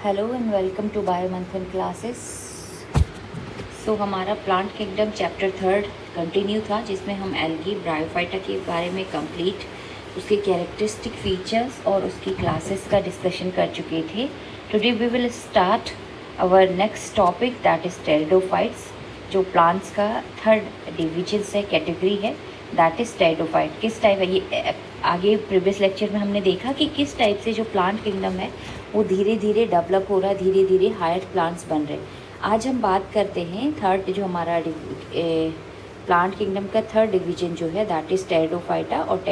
Hello and welcome to Biomanthan classes. So हमारा plant kingdom chapter 3 continue था, जिसमें हम एल्गी ब्रायोफाइटा के बारे में कंप्लीट उसके कैरेक्टरिस्टिक फीचर्स और उसकी क्लासेस का डिस्कशन कर चुके थे। Today we will start our next topic, that is pteridophytes, जो प्लांट्स का थर्ड डिविजन है, कैटेगरी है, दैट इज़ टेरिडोफाइट। किस टाइप है ये, आगे प्रीवियस लेक्चर में हमने देखा कि किस टाइप से जो प्लांट किंगडम है वो धीरे धीरे डेवलप हो रहा है, धीरे धीरे हायर प्लांट्स बन रहे हैं। आज हम बात करते हैं थर्ड, जो हमारा प्लांट किंगडम का थर्ड डिवीजन जो है, दैट इज़ टेरिडोफाइटा। और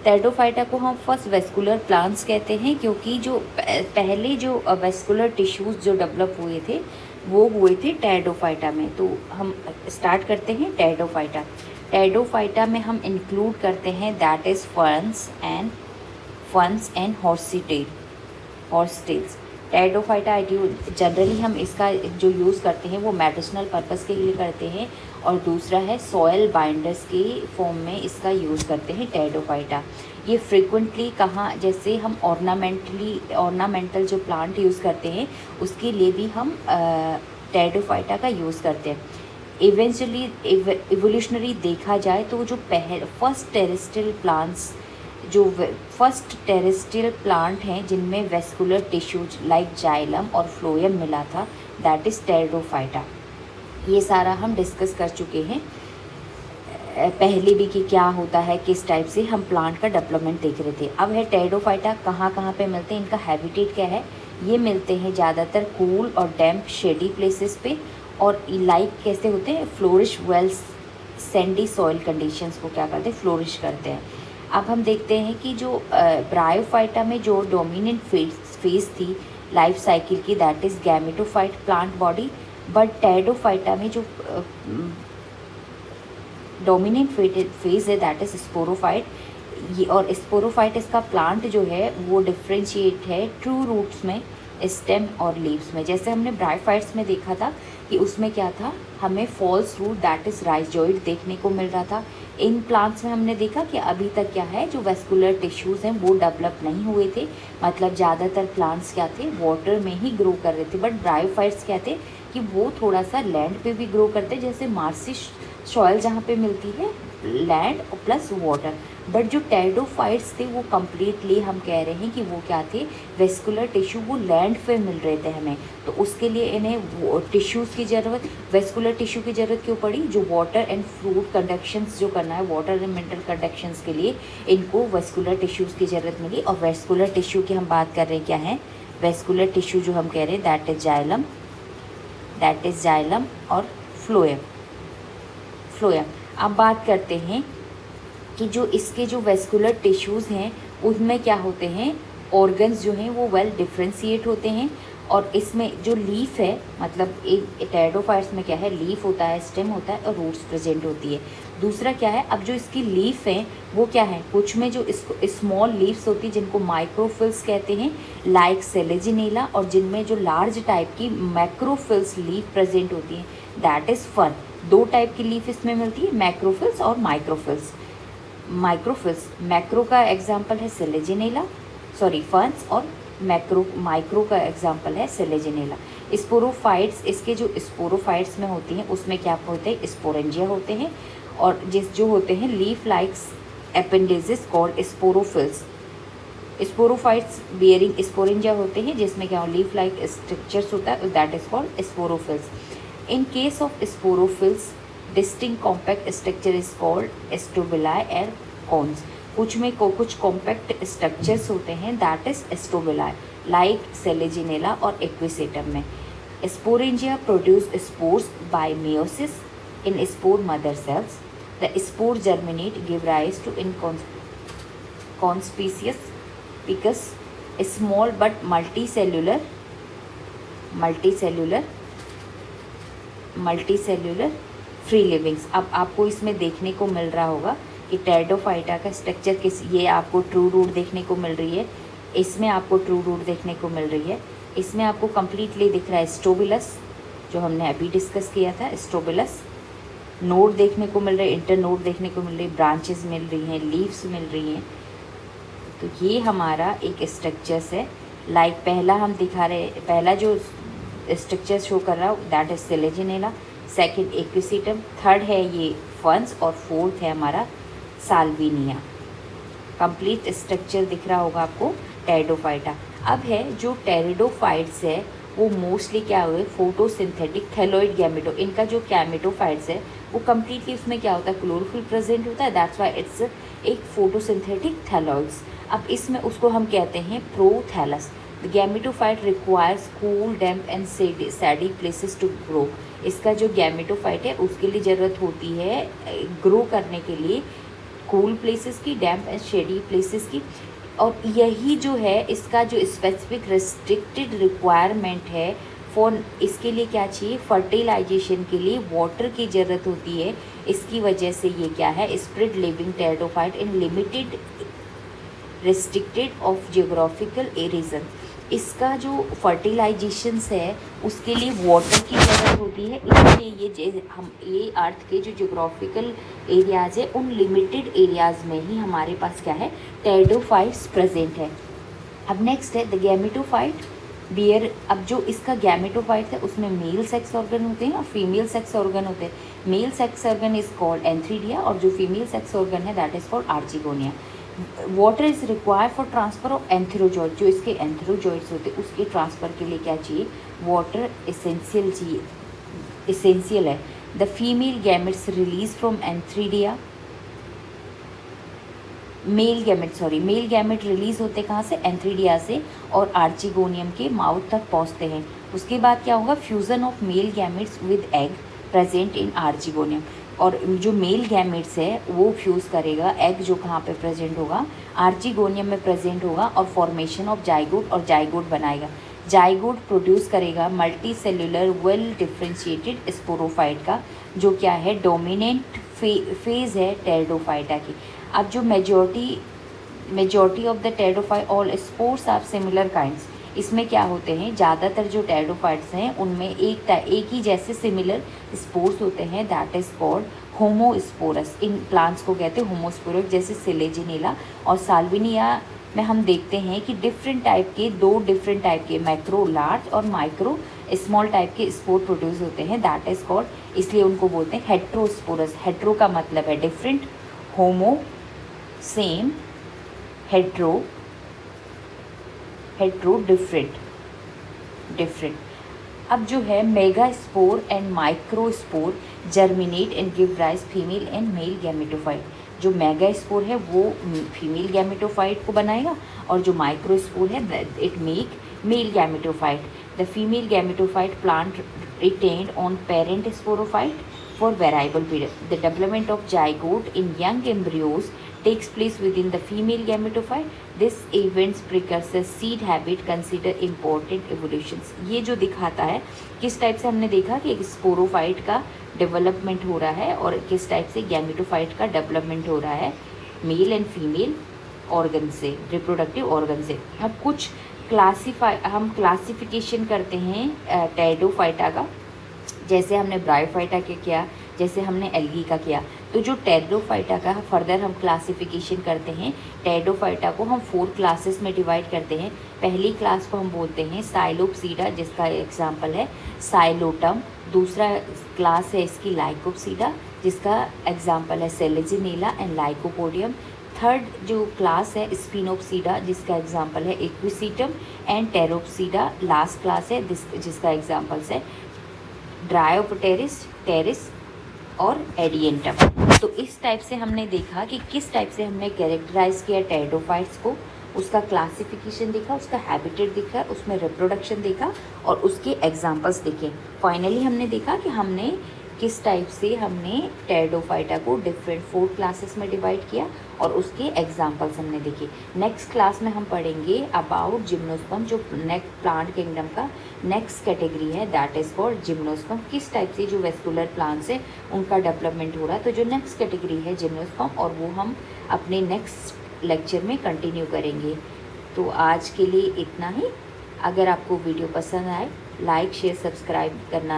टेरिडोफाइटा को हम फर्स्ट वेस्कुलर प्लांट्स कहते हैं, क्योंकि जो पहले जो वेस्कुलर टिश्यूज़ जो डेवलप हुए थे वो हुए थे टेरिडोफाइटा में। तो हम स्टार्ट करते हैं टेरिडोफाइटा। टेरिडोफाइटा में हम इंक्लूड करते हैं that is ferns and horsetails. Pteridophyta generally हम इसका जो यूज़ करते हैं वो मेडिसिनल पर्पस के लिए करते हैं, और दूसरा है सॉयल बाइंडर्स के फॉर्म में इसका यूज़ करते हैं टेरिडोफाइटा। ये फ्रिक्वेंटली कहाँ, जैसे हम ऑर्नामेंटल जो प्लांट यूज़ करते हैं उसके लिए भी हम टेरिडोफाइटा का यूज़ करते हैं। इवेंचुअली इवोल्यूशनरी देखा जाए तो जो फर्स्ट टेरेस्ट्रियल प्लांट हैं जिनमें वेस्कुलर टिश्यूज लाइक जाइलम और फ्लोएम मिला था, दैट इज़ टेरिडोफाइटा। ये सारा हम डिस्कस कर चुके हैं पहले भी कि क्या होता है, किस टाइप से हम प्लांट का डेवलपमेंट देख रहे थे। अब है टेरिडोफाइटा कहाँ कहाँ पे मिलते हैं, इनका हैबिटेट क्या है। ये मिलते हैं ज़्यादातर कूल और डैम्प शेडी प्लेसेस पे, और लाइक कैसे होते हैं, flourish wells sandy soil conditions को क्या करते हैं, फ्लोरिश करते हैं। अब हम देखते हैं कि जो ब्रायोफाइटा में जो डोमिनेंट फेज थी लाइफ साइकिल की, that is gametophyte plant body. But pteridophyta में जो डोमिनेंट फेज है दैट इज़ स्पोरोफाइट। ये और स्पोरोफाइट इसका प्लांट जो है वो डिफ्रेंशिएट है ट्रू रूट्स में, स्टेम और लीव्स में। जैसे हमने ब्रायोफाइट्स में देखा था कि उसमें क्या था, हमें false root that is rhizoid देखने को मिल रहा था। इन प्लांट्स में हमने देखा कि अभी तक क्या है, जो वेस्कुलर टिश्यूज़ हैं वो डेवलप नहीं हुए थे, मतलब ज़्यादातर प्लांट्स क्या थे, वाटर में ही ग्रो कर रहे थे। बट ब्रायोफाइट्स क्या थे कि वो थोड़ा सा लैंड पे भी ग्रो करते, जैसे मार्सी सॉइल जहाँ पे मिलती है लैंड प्लस वाटर। बट जो टेरिडोफाइट्स थे वो कम्प्लीटली हम कह रहे हैं कि वो क्या थे, वेस्कुलर टिश्यू, वो लैंड पे मिल रहे थे हमें। तो उसके लिए इन्हें टिश्यूज़ की ज़रूरत, वेस्कुलर टिश्यू की ज़रूरत क्यों पड़ी, जो वाटर एंड फ्लूइड कंडक्शंस जो करना है, वाटर एंड मिनरल कंडक्शंस के लिए इनको वेस्कुलर टिश्यूज़ की ज़रूरत मिली। और वेस्कुलर टिश्यू की हम बात कर रहे हैं क्या है, वेस्कुलर टिश्यू जो हम कह रहे हैं दैट इज़ जाइलम और फ्लोएम। अब बात करते हैं कि जो इसके जो वेस्कुलर टिश्यूज़ हैं उसमें क्या होते हैं, ऑर्गन्स जो हैं वो वेल डिफ्रेंशिएट होते हैं। और इसमें जो लीफ है, मतलब एक टेरिडोफाइट्स में क्या है, लीफ होता है, स्टेम होता है और रूट्स प्रेजेंट होती है। दूसरा क्या है, अब जो इसकी लीफ है वो क्या है, कुछ में जो इसको स्मॉल लीव्स होती है जिनको माइक्रोफिल्स कहते हैं लाइक सेलेजिनेला, और जिनमें जो लार्ज टाइप की मैक्रोफिल्स लीफ प्रेजेंट होती है दैट इज़ फर्न। दो टाइप की लीफ इसमें मिलती है, मैक्रोफिल्स और माइक्रोफिल्स। मैक्रो का एग्जाम्पल है सेलेजिनेला, फर्न्स, और माइक्रो का एग्जाम्पल है सेलेजिनेला। स्पोरोफाइट्स, इसके जो स्पोरोफाइट्स में होती हैं उसमें क्या होते हैं, स्पोरेंजिया होते हैं, और जो होते हैं leaf likes appendages called sporophylls. Sporophytes bearing sporangia होते हैं, जिसमें क्या लीफ लाइक स्ट्रक्चर्स होता है, that is called sporophylls. In case of sporophylls distinct compact structure is called strobili and cones. कुछ में कुछ कॉम्पैक्ट स्ट्रक्चर्स होते हैं that is strobili, like selaginella और एक्विसेटम में। Sporangia produce spores by meiosis in spore mother cells. The spore germinate give rise to in conspicuous because small but multicellular free livings. अब आपको इसमें देखने को मिल रहा होगा कि टेरिडोफाइटा का स्ट्रक्चर ये आपको ट्रू रूट देखने को मिल रही है, इसमें आपको ट्रू रूट देखने को मिल रही है, इसमें आपको कम्प्लीटली दिख रहा है स्टोबिलस, जो हमने अभी डिस्कस किया था, स्टोबिलस। नोड देखने को मिल रहे हैं, इंटर नोड देखने को मिल रही है, ब्रांचेस मिल रही हैं, लीव्स मिल रही हैं। तो ये हमारा एक स्ट्रक्चर्स है लाइक पहला हम दिखा रहे, पहला जो स्ट्रक्चर शो कर रहा हूँ that is Selaginella, second equisetum, third है ये फंस और फोर्थ है हमारा साल्विनिया। कंप्लीट स्ट्रक्चर दिख रहा होगा आपको टेरिडोफाइटा। अब है जो टेरिडोफाइट्स है वो मोस्टली क्या हुए फोटोसिंथेटिक थैलोइड गैमेटो, इनका जो गैमेटोफाइट्स है वो कम्प्लीटली उसमें क्या होता है क्लोरोफिल प्रेजेंट होता है, दैट्स वाई इट्स एक फोटोसिंथेटिक थैलोइड्स। अब इसमें उसको हम कहते हैं prothallus. The gametophyte requires cool damp and shady places to grow. इसका जो गैमेटोफाइट है उसके लिए ज़रूरत होती है ग्रो करने के लिए कूल प्लेसेस की, डैम्प एंड शेडी प्लेसेस की। और यही जो है इसका जो स्पेसिफिक रिस्ट्रिक्टेड रिक्वायरमेंट है फॉर, इसके लिए क्या चाहिए फर्टिलाइजेशन के लिए वाटर की ज़रूरत होती है। इसकी वजह से ये क्या है spread living pteridophyte in limited restricted of geographical region. इसका जो फर्टिलाइजेशंस है उसके लिए वाटर की ज़रूरत होती है, इसलिए ये अर्थ के जो जियोग्राफिकल एरियाज़ है उन लिमिटेड एरियाज़ में ही हमारे पास क्या है टेरिडोफाइट्स प्रेजेंट है। अब नेक्स्ट है द गैमेटोफाइट बियर। अब जो इसका गैमेटोफाइट है उसमें मेल सेक्स ऑर्गन होते हैं और फीमेल सेक्स ऑर्गन होते हैं। Male sex organ is called antheridia और जो फीमेल सेक्स ऑर्गन है that is called archegonia. Water is required for transfer of antherozoid, जो इसके एंथ्रोजॉइड्स होते हैं उसके ट्रांसफ़र के लिए क्या चाहिए वाटर एसेंशियल चाहिए, एसेंशियल है। The female gametes release from antheridia, male gamete release होते कहाँ से एंथ्रीडिया से और आर्चिगोनियम के माउथ तक पहुँचते हैं। उसके बाद क्या होगा fusion of male gametes with egg present in archegonium, और जो मेल गैमेट्स है वो फ्यूज़ करेगा एग जो कहाँ पे प्रेजेंट होगा आर्चिगोनियम में प्रेजेंट होगा और फॉर्मेशन ऑफ जाइगोट और जाइगोट बनाएगा। जाइगोट प्रोड्यूस करेगा multi cellular well differentiated sporophyte का, जो क्या है डोमिनेंट फेज है टेरिडोफाइटा की। अब जो majority of the pteridophyte all spores are similar kinds, इसमें क्या होते हैं ज़्यादातर जो टेरिडोफाइट्स हैं उनमें एक ही जैसे सिमिलर स्पोर्स होते हैं that is called homosporous. In plants को कहते हैं होमोस्पोरस, जैसे सेलेजिनेला और साल्विनिया में हम देखते हैं कि दो डिफरेंट टाइप के मैक्रो लार्ज और माइक्रो स्मॉल टाइप के स्पोर प्रोड्यूस होते हैं दैट इज़ कॉल्ड, इसलिए उनको बोलते हैं हेट्रोस्पोरस। हेट्रो का मतलब है डिफरेंट, होमो सेम, हेट्रो डिफरेंट। अब जो है mega spore and micro spore germinate and give rise female and male gametophyte. जो मेगा स्पोर है वो फीमेल गैमेटोफाइट को बनाएगा और जो माइक्रो स्पोर है it make male gametophyte. The female gametophyte plant retained on parent sporophyte for variable period. The development of zygote in young embryos takes place within the female gametophyte. This events precursor seed habit consider important evolutions. ये जो दिखाता है किस type से हमने देखा कि एक स्पोरोफाइट का डेवलपमेंट हो रहा है और किस टाइप से गैमेटोफाइट का डेवलपमेंट हो रहा है मेल एंड फीमेल ऑर्गन से, रिप्रोडक्टिव ऑर्गन से। अब कुछ हम क्लासिफिकेशन करते हैं टेरिडोफाइटा का, जैसे हमने ब्रायोफाइटा के किया, जैसे हमने एल्गी का किया। तो जो टेरिडोफाइटा का फर्दर हम क्लासिफिकेशन करते हैं, टेरिडोफाइटा को हम 4 क्लासेस में डिवाइड करते हैं। पहली क्लास को हम बोलते हैं साइलोप्सीडा, जिसका एग्जांपल है साइलोटम। दूसरा क्लास है इसकी लाइकोप्सीडा, जिसका एग्जांपल है सेलेजिनेला एंड लाइकोपोडियम। थर्ड जो क्लास है स्पिनोप्सीडा, जिसका एग्जांपल है इक्विसिटम एंड टेरोप्सीडा। लास्ट क्लास है जिसका एग्जांपल्स है ड्रायोप्टेरिस, टेरिस और एडियंटम। तो इस टाइप से हमने देखा कि किस टाइप से हमने कैरेक्टराइज किया टेरिडोफाइट्स को, उसका क्लासिफिकेशन देखा, उसका हैबिटेट देखा, उसमें रिप्रोडक्शन देखा और उसके एग्जांपल्स देखे। फाइनली हमने देखा कि हमने किस टाइप से हमने टेरिडोफाइटा को डिफरेंट 4 क्लासेस में डिवाइड किया और उसके एग्जांपल्स हमने देखे। नेक्स्ट क्लास में हम पढ़ेंगे अबाउट जिम्नोस्पर्म, जो नेक्स्ट प्लांट किंगडम का नेक्स्ट कैटेगरी है दैट इज़ कॉल्ड जिम्नोस्पर्म। किस टाइप से जो वेस्कुलर प्लांट्स है उनका डेवलपमेंट हो रहा है, तो जो नेक्स्ट कैटेगरी है जिम्नोस्पर्म, और वो हम अपने नेक्स्ट लेक्चर में कंटिन्यू करेंगे। तो आज के लिए इतना ही। अगर आपको वीडियो पसंद आए लाइक शेयर सब्सक्राइब करना